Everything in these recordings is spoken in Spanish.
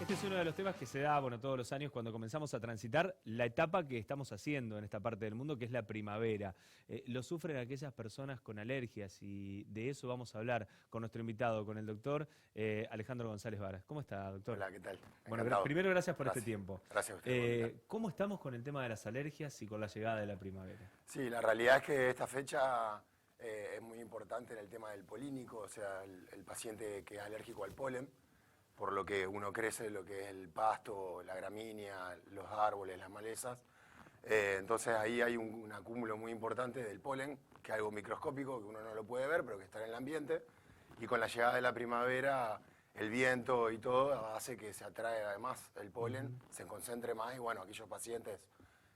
Este es uno de los temas que se da, bueno, todos los años cuando comenzamos a transitar la etapa que estamos haciendo en esta parte del mundo, que es la primavera. Lo sufren aquellas personas con alergias y de eso vamos a hablar con nuestro invitado, con el doctor Alejandro González Varas. ¿Cómo está, doctor? Hola, ¿qué tal? Bueno, Encantado. primero gracias por este tiempo. Gracias a usted. ¿Cómo estamos con el tema de las alergias y con la llegada de la primavera? Sí, la realidad es que esta fecha es muy importante en el tema del polínico, o sea, el paciente que es alérgico al polen, por lo que uno crece lo que es el pasto, la gramínea, los árboles, las malezas. Entonces ahí hay un acúmulo muy importante del polen, que es algo microscópico, que uno no lo puede ver, pero que está en el ambiente. Y con la llegada de la primavera, el viento y todo hace que se atrae además el polen, se concentre más y bueno, aquellos pacientes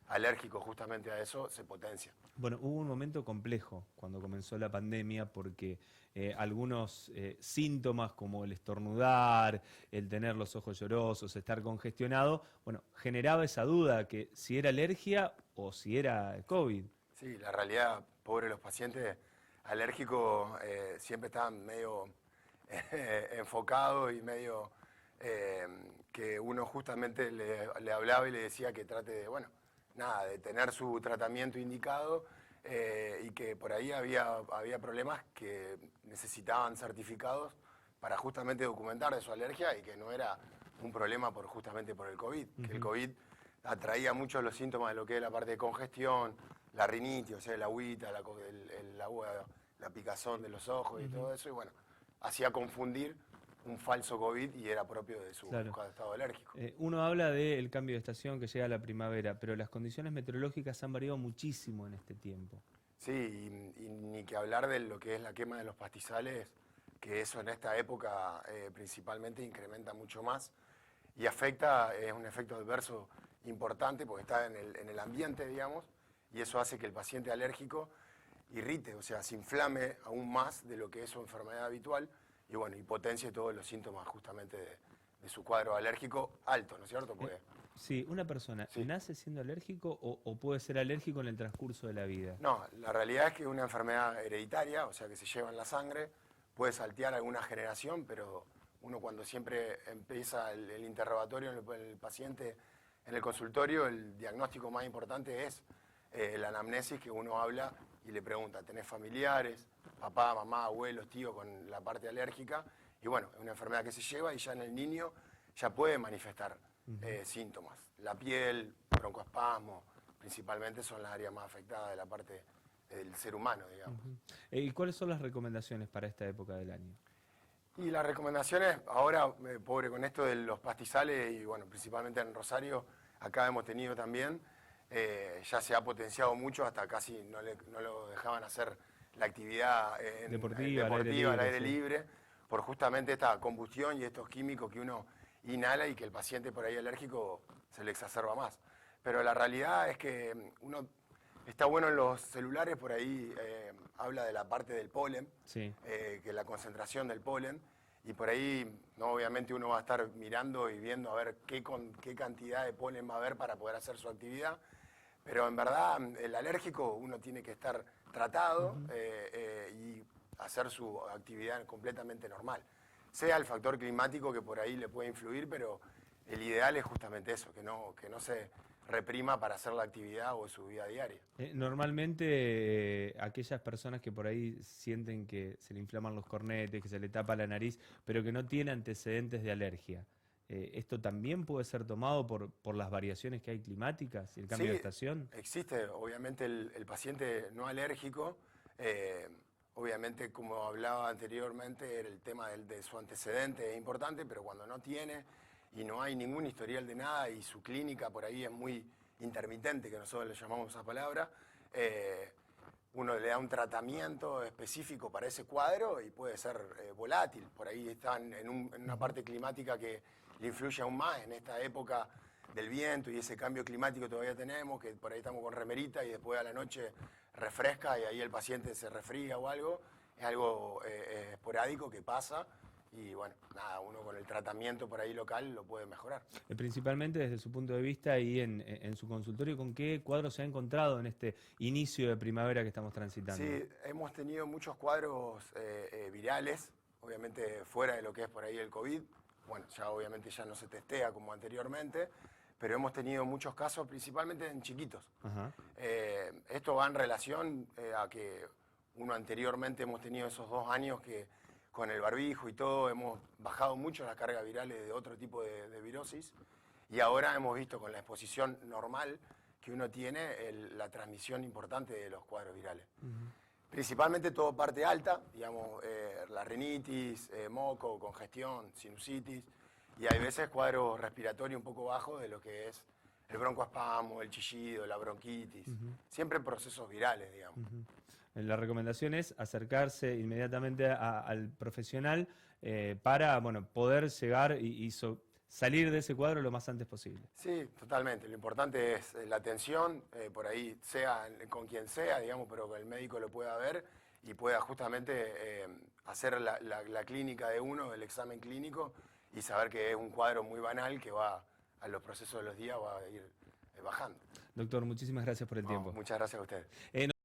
alérgicos justamente a eso se potencian. Bueno, hubo un momento complejo cuando comenzó la pandemia porque algunos síntomas como el estornudar, el tener los ojos llorosos, estar congestionado, bueno, generaba esa duda que si era alergia o si era COVID. Sí, la realidad, pobre los pacientes alérgicos siempre estaban medio enfocados y medio que uno justamente le hablaba y le decía que trate de, bueno, nada, de tener su tratamiento indicado y que por ahí había problemas que necesitaban certificados para justamente documentar de su alergia y que no era un problema justamente por el COVID, que el COVID atraía mucho los síntomas de lo que es la parte de congestión, la rinitis, o sea, el agüita, el agua, la picazón de los ojos y todo eso, y bueno, hacía confundir un falso COVID y era propio de su estado alérgico. Uno habla del cambio de estación que llega a la primavera, pero las condiciones meteorológicas han variado muchísimo en este tiempo. Sí, y ni que hablar de lo que es la quema de los pastizales, que eso en esta época principalmente incrementa mucho más y afecta, es un efecto adverso importante porque está en el ambiente, digamos, y eso hace que el paciente alérgico irrite, o sea, se inflame aún más de lo que es su enfermedad habitual y bueno, y potencie todos los síntomas justamente de su cuadro alérgico alto, ¿no es cierto? Porque, sí, una persona nace siendo alérgico o puede ser alérgico en el transcurso de la vida. No, la realidad es que es una enfermedad hereditaria, o sea que se lleva en la sangre, puede saltear alguna generación, pero uno cuando siempre empieza el interrogatorio en el paciente, en el consultorio, el diagnóstico más importante es la anamnesis, que uno habla y le pregunta, ¿tenés familiares, papá, mamá, abuelos, tíos con la parte alérgica? Y bueno, es una enfermedad que se lleva y ya en el niño ya puede manifestar síntomas. La piel, broncoespasmo, principalmente son las áreas más afectadas de la parte del ser humano, digamos. ¿Y cuáles son las recomendaciones para esta época del año? Y las recomendaciones, ahora, pobre con esto de los pastizales, y bueno, principalmente en Rosario, acá hemos tenido también, ya se ha potenciado mucho, hasta casi no lo dejaban hacer la actividad deportiva al aire libre, por justamente esta combustión y estos químicos que uno inhala y que el paciente por ahí alérgico se le exacerba más. Pero la realidad es que uno está bueno en los celulares, por ahí habla de la parte del polen, que es la concentración del polen, y por ahí no, obviamente uno va a estar mirando y viendo a ver qué cantidad de polen va a haber para poder hacer su actividad, pero en verdad el alérgico uno tiene que estar tratado y hacer su actividad completamente normal. Sea el factor climático que por ahí le puede influir, pero el ideal es justamente eso, que no se reprima para hacer la actividad o su vida diaria. Normalmente aquellas personas que por ahí sienten que se le inflaman los cornetes, que se le tapa la nariz, pero que no tienen antecedentes de alergia, ¿esto también puede ser tomado por las variaciones que hay climáticas y el cambio de estación? Existe, obviamente el paciente no alérgico, obviamente como hablaba anteriormente, el tema de su antecedente es importante, pero cuando no tiene y no hay ningún historial de nada y su clínica por ahí es muy intermitente, que nosotros le llamamos esa palabra, uno le da un tratamiento específico para ese cuadro y puede ser volátil. Por ahí están en una parte climática que le influye aún más en esta época del viento y ese cambio climático todavía tenemos, que por ahí estamos con remerita y después a la noche refresca y ahí el paciente se resfría o algo. Es algo esporádico que pasa. Y bueno, nada, uno con el tratamiento por ahí local lo puede mejorar. Principalmente desde su punto de vista y en su consultorio, ¿con qué cuadros se ha encontrado en este inicio de primavera que estamos transitando? Sí, hemos tenido muchos cuadros virales, obviamente fuera de lo que es por ahí el COVID, bueno, ya obviamente ya no se testea como anteriormente, pero hemos tenido muchos casos, principalmente en chiquitos. Ajá. Esto va en relación a que uno anteriormente hemos tenido esos 2 años que con el barbijo y todo hemos bajado mucho las cargas virales de otro tipo de virosis y ahora hemos visto con la exposición normal que uno tiene la transmisión importante de los cuadros virales. Principalmente todo parte alta, digamos, la rinitis, moco, congestión, sinusitis, y hay veces cuadros respiratorios un poco bajos de lo que es el broncoespasmo, el chillido, la bronquitis, siempre procesos virales, digamos. La recomendación es acercarse inmediatamente al profesional para bueno, poder llegar y salir de ese cuadro lo más antes posible. Sí, totalmente. Lo importante es la atención, por ahí sea con quien sea, digamos, pero que el médico lo pueda ver y pueda justamente hacer la clínica de uno, el examen clínico, y saber que es un cuadro muy banal que va a los procesos de los días va a ir bajando. Doctor, muchísimas gracias por el tiempo. Muchas gracias a ustedes.